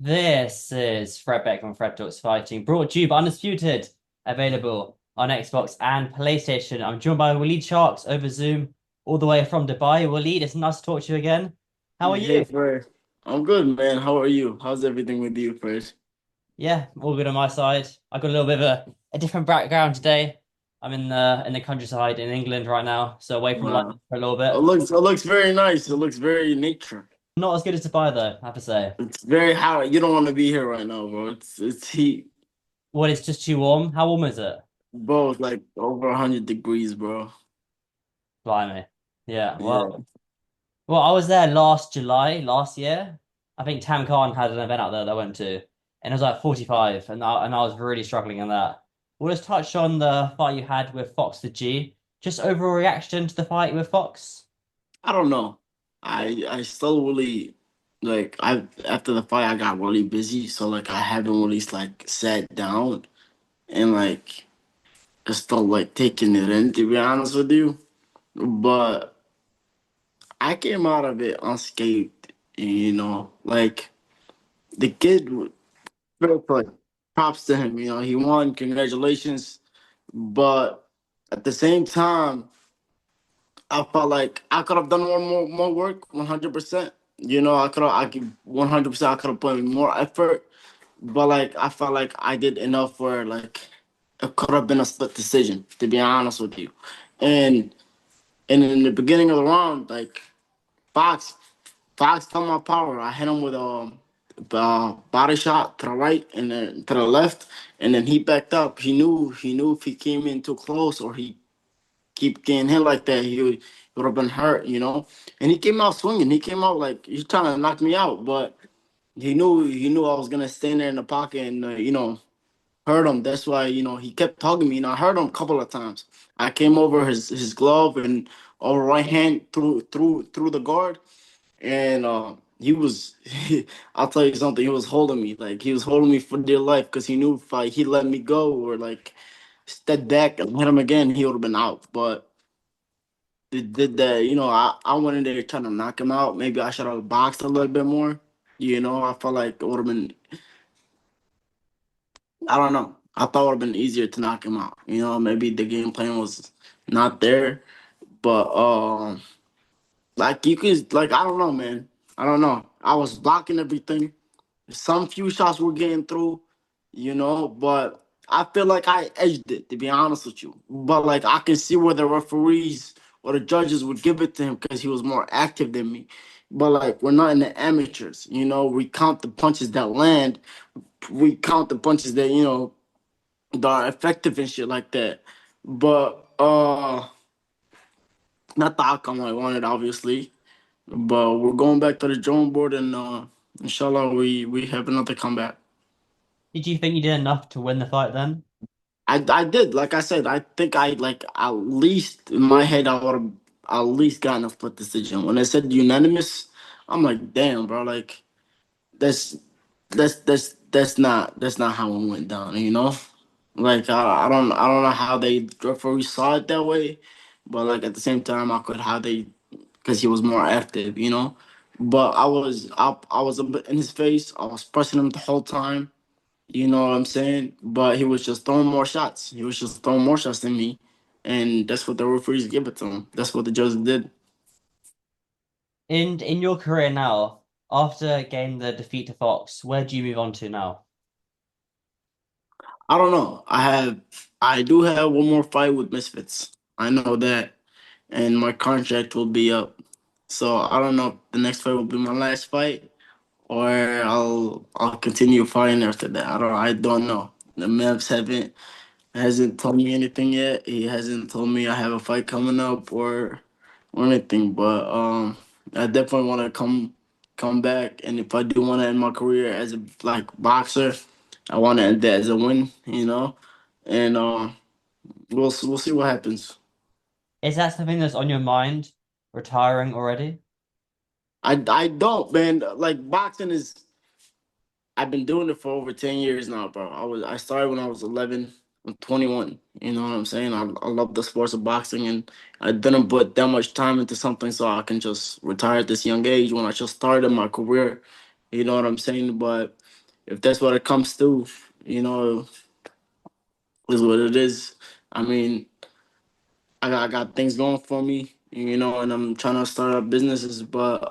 This is Fred Beck and Fred Talks Fighting, brought to you by Undisputed, available on Xbox and PlayStation. I'm joined by Walid Sharks over Zoom, all the way from Dubai. Walid, it's nice to talk to you again. How are Hey, you? Fred. I'm good, man. How are you? How's everything with you, Fred? Yeah, all good on my side. I got a little bit of a different background today. I'm in the countryside in England right now, so away from Wow. London for a little It bit. looks it looks very nice. It looks very nature. Not as good as Dubai though, I have to say. It's very hot. You don't want to be here right now, bro. It's heat. What, it's just too warm? How warm is it? Bro, it's like over 100 degrees, bro. Blimey. Yeah, Yeah. well, I was there last July, last year. I think Tam Khan had an event out there that I went to, and it was like 45, and I was really struggling in that. We'll just touch on the fight you had with Fox the G. Just overall reaction to the fight with Fox. I don't know. I still really like I after the fight I got really busy, so like I haven't really like sat down and like just still like taking it in, to be honest with you. But I came out of it unscathed, like the kid. First, like props to him. He won. Congratulations. But at the same time, I felt like I could have done more work. 100%. I could 100%. I could have put in more effort. But like I felt like I did enough where like it could have been a split decision. To be honest with you, and and in the beginning of the round, like Fox Fox felt my power. I hit him with a body shot to the right and then to the left, and then he backed up. He knew if he came in too close or he keep getting hit like that, he would have been hurt. And he came out swinging. He came out like he's trying to knock me out, but he knew I was gonna stand there in the pocket and hurt him. That's why he kept talking to me. I heard him a couple of times. I came over his glove and over right hand through the guard and he was I'll tell you something, he was holding me, like he was holding me for dear life because he knew if he let me go or like step back and hit him again, he would have been out. But did that, I went in there trying to knock him out. Maybe I should have boxed a little bit more. I felt like it would have been, I don't know, I thought it would have been easier to knock him out. Maybe the game plan was not there. But like you could, like, I don't know, man, I don't know, I was blocking everything. Some few shots were getting through, but I feel like I edged it, to be honest with you. But like I can see where the referees or the judges would give it to him because he was more active than me. But like we're not in the amateurs, we count the punches that land, we count the punches that, that are effective and shit like that. But not the outcome I wanted, obviously. But we're going back to the drawing board and inshallah we have another comeback. Did you think you did enough to win the fight then? I did. Like I said, I think I like at least in my head I would have at least gotten a split decision. When I said unanimous, I'm like, damn, bro, like that's that's not how it went down. Like I don't know how they referee saw it that way, but like at the same time I could how they because he was more active. But I was a bit in his face. I was pressing him the whole time. You know what I'm saying? But he was just throwing more shots. He was just throwing more shots than me. And that's what the referees give it to him. That's what the judges did. In your career now, after getting the defeat to Fox, where do you move on to now? I don't know. I do have one more fight with Misfits. I know that. And my contract will be up. So I don't know if the next fight will be my last fight or I'll continue fighting after that. I don't know. The Mavs hasn't told me anything yet. He hasn't told me I have a fight coming up or anything. But I definitely want to come back. And if I do want to end my career as a like boxer, I want to end that as a win. And we'll see what happens. Is that something that's on your mind, retiring already? I don't, man. Like boxing is. I've been doing it for over 10 years now, bro. I started when I was 11. I'm 21. You know what I'm saying? I love the sports of boxing, and I didn't put that much time into something so I can just retire at this young age when I just started my career. You know what I'm saying? But if that's what it comes to, you know, is what it is. I mean, I got things going for me, you know, and I'm trying to start up businesses, but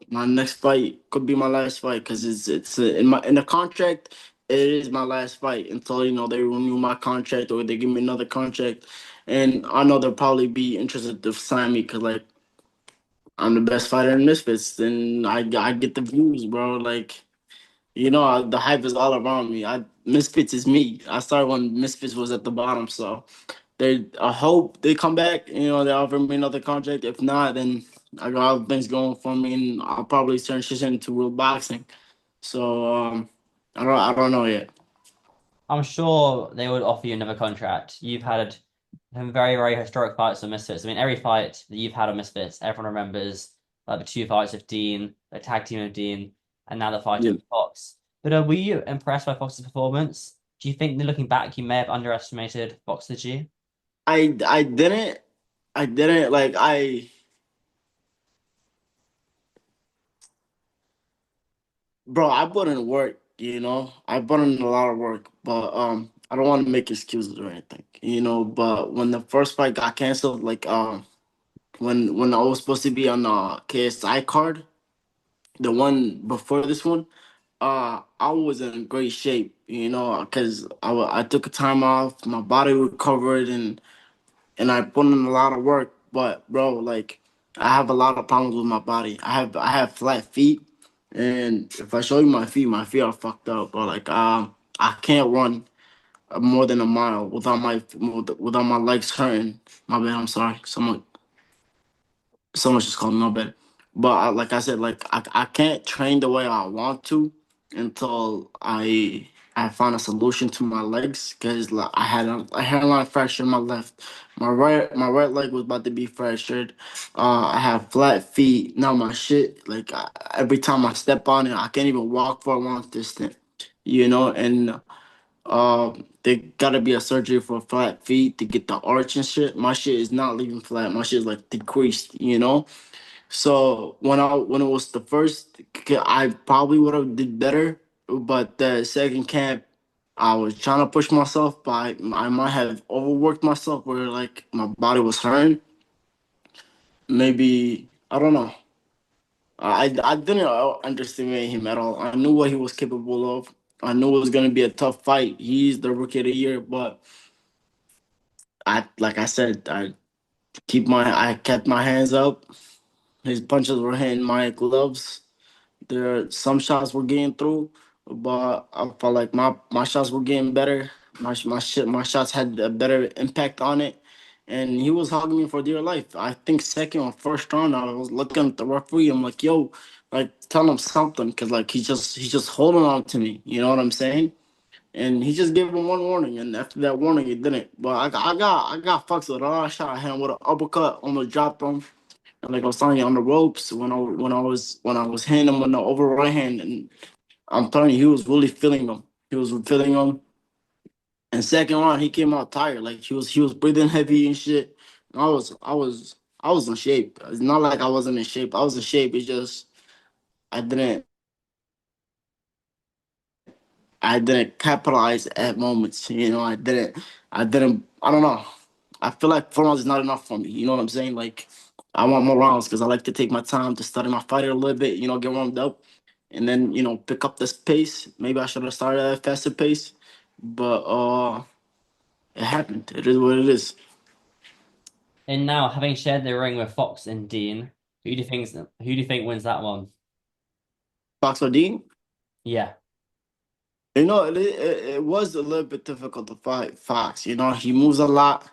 my next fight could be my last fight because in the contract. It is my last fight until they renew my contract or they give me another contract, and I know they'll probably be interested to sign me because like I'm the best fighter in Misfits, and I get the views, bro. Like the hype is all around me. I Misfits is me. I started when Misfits was at the bottom, so I hope they come back. They offer me another contract. If not, then I got other things going for me, and I'll probably turn shit into real boxing. So I don't know yet. I'm sure they would offer you another contract. You've had some very, very historic fights on Misfits. I mean, every fight that you've had on Misfits, everyone remembers like the two fights with Dean, the tag team of Dean, and now the fight Yeah. with Fox. But were you impressed by Fox's performance? Do you think that looking back, you may have underestimated Fox's G? I didn't like bro. I put in work. I put in a lot of work, but I don't want to make excuses or anything. But when the first fight got canceled, like when I was supposed to be on the KSI card, the one before this one, I was in great shape, because I took a time off, my body recovered, and I put in a lot of work. But bro, like I have a lot of problems with my body. I have flat feet, and if I show you my feet are fucked up, bro. Like I can't run more than a mile without my legs hurting. My bad. I'm sorry. Someone just called me, my bad. But like I said, like I can't train the way I want to until I find a solution to my legs because like, I had a hairline fracture in my left. My right leg was about to be fractured. I have flat feet now. My shit like every time I step on it, I can't even walk for a long distance. And they gotta be a surgery for flat feet to get the arch and shit. My shit is not leaving flat. My shit is like decreased. So when it was the first, I probably would have did better, but the second camp, I was trying to push myself, but I might have overworked myself where like my body was hurting. Maybe I don't know. I didn't underestimate him at all. I knew what he was capable of. I knew it was gonna be a tough fight. He's the rookie of the year, but like I said, I kept my hands up. His punches were hitting my gloves. Some shots were getting through, but I felt like my shots were getting better. My shots had a better impact on it, and he was hugging me for dear life. I think second or first round, I was looking at the referee. I'm like, yo, like tell him something, cause like he's just holding on to me. You know what I'm saying? And he just gave him one warning, and after that warning, it didn't. But I got fucked with a lot of shot. I hit him with an uppercut, almost dropped him. And like I was telling you on the ropes when I was hitting him with the over right hand, and I'm telling you, he was really feeling them. He was feeling them. And second round, he came out tired, like he was breathing heavy and shit. And I was in shape. It's not like I wasn't in shape. I was in shape. It's just I didn't I didn't capitalize at moments. I didn't. I don't know. I feel like 4 rounds is not enough for me. You know what I'm saying? Like I want more rounds because I like to take my time to study my fighter a little bit. Get warmed up, and then pick up this pace. Maybe I should have started at a faster pace, but it happened. It is what it is. And now, having shared the ring with Fox and Dean, who do you think wins that one? Fox Dean. Yeah. It was a little bit difficult to fight Fox. He moves a lot.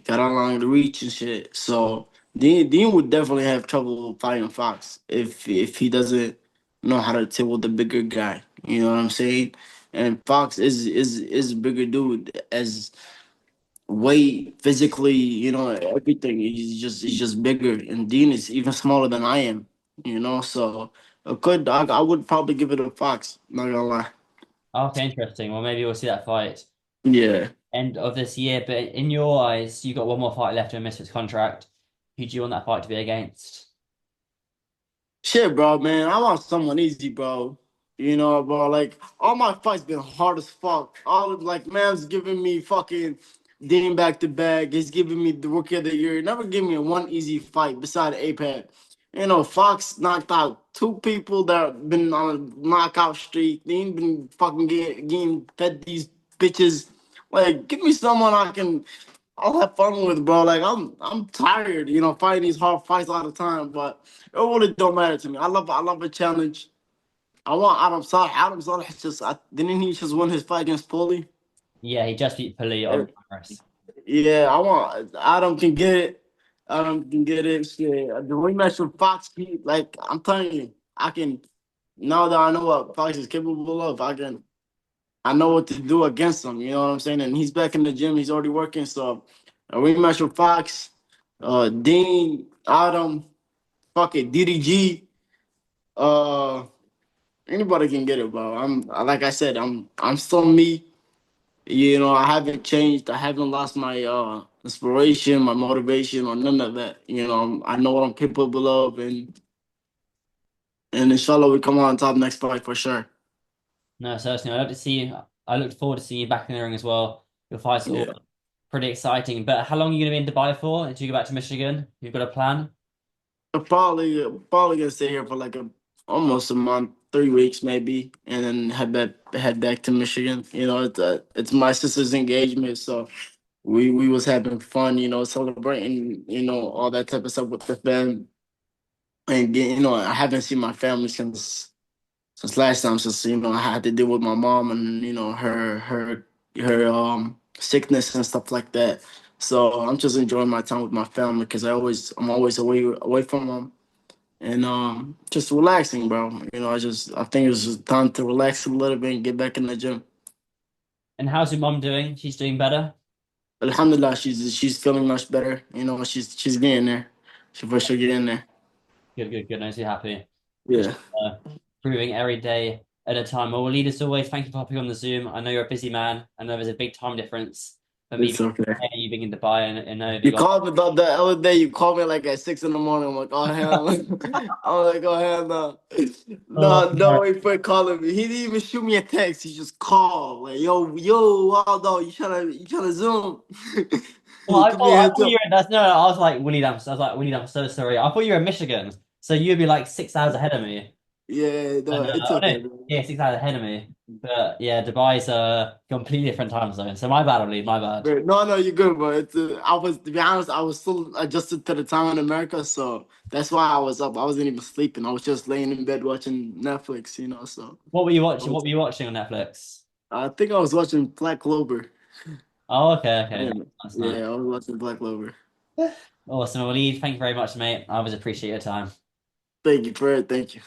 Got along the reach and shit. So Dean would definitely have trouble fighting Fox if he doesn't know how to deal with the bigger guy. You know what I'm saying? And Fox is a bigger dude as weight, physically, everything. He's just bigger, and Dean is even smaller than I am. So I would probably give it a Fox. Not gonna lie. Okay, interesting. Well, maybe we'll see that fight Yeah. end of this year. But in your eyes, you got one more fight left in Misfits contract. Who do you want that fight to be against? Shit, bro, man. I want someone easy, bro. You know, bro, like all my fights been hard as fuck. All of like man's giving me fucking Dean back to back. He's giving me the rookie of the year. Never give me one easy fight beside APAC. You know, Fox knocked out two people that been on a knockout streak. They ain't been fucking getting fed these bitches. Like, give me someone I'll have fun with, bro. Like I'm tired, you know, fighting these hard fights all the time, but it really don't matter to me. I love a challenge. I want Adam Saleh. Adam Saleh just didn't he just win his fight against Paulie? Yeah, he just beat Pili Uh, on Paris. Yeah, I want Adam can get it. Adam can get it. Shit. The rematch with Fox, like I'm telling you, I can now that I know what Fox is capable of, I know what to do against him. You know what I'm saying? And he's back in the gym. He's already working. So a rematch with Fox, Dean, Adam, fuck it, DDG. Uh, Anybody can get it, bro. I'm like I said, I'm still me. You know, I haven't changed. I haven't lost my inspiration, my motivation, or none of that. You know, I know what I'm capable of, and inshallah we come out on top next fight for sure. No, certainly. I look to see you. I look forward to seeing you back in the ring as well. Your fights are all Yeah, pretty exciting. But how long are you going to be in Dubai for until you go back to Michigan? You've got a plan? I'm probably gonna stay here for like almost a month, 3 weeks maybe, and then head back to Michigan. You know, it's my sister's engagement, so we was having fun. You know, celebrating. You know, all that type of stuff with the fam. And you know, I haven't seen my family since last time, since you know I had to deal with my mom and you know her sickness and stuff like that. So I'm just enjoying my time with my family because I'm always away from them and just relaxing, bro. You know, I think it's just time to relax a little bit and get back in the gym. And how's your mom doing? She's doing better? Alhamdulillah, she's feeling much better. You know, she's getting there. She for sure getting there. Good, good, good. Nice to be happy. Just Yeah, improving every day at a time. Well, lead as always, thank you for hopping on the Zoom. I know you're a busy man. I know there's a big time difference for me it's being okay. here, you being in Dubai, and a You big called me the other day. You called me like at 6 in the morning. I'm like, oh hell, I'm like, oh hell no, Oh, no way for calling me. He didn't even shoot me a text. He just called like, yo, Waldo, you trying to zoom? well, Give me a I heads thought up. you were. That's no. I was like Willie. I was like Willie. I'm so sorry. I thought you were in Michigan, so you'd be like 6 hours ahead of me. Yeah, no, And it's oh, no, okay, bro. yeah, 6 hours ahead of me. But yeah, Dubai's a completely different time zone. So my bad, Willie. My bad. No, you're good, bro. I was to be honest, I was still adjusted to the time in America, so that's why I was up. I wasn't even sleeping. I was just laying in bed watching Netflix, you know. So What were you I watching? What was, were you watching on Netflix? I think I was watching Black Clover. Oh, okay, I okay, nice, didn't. nice, nice. Yeah, I was watching Black Clover. Awesome, Walid. Thank you very much, mate. I always appreciate your time. Thank you, Fred. Thank you.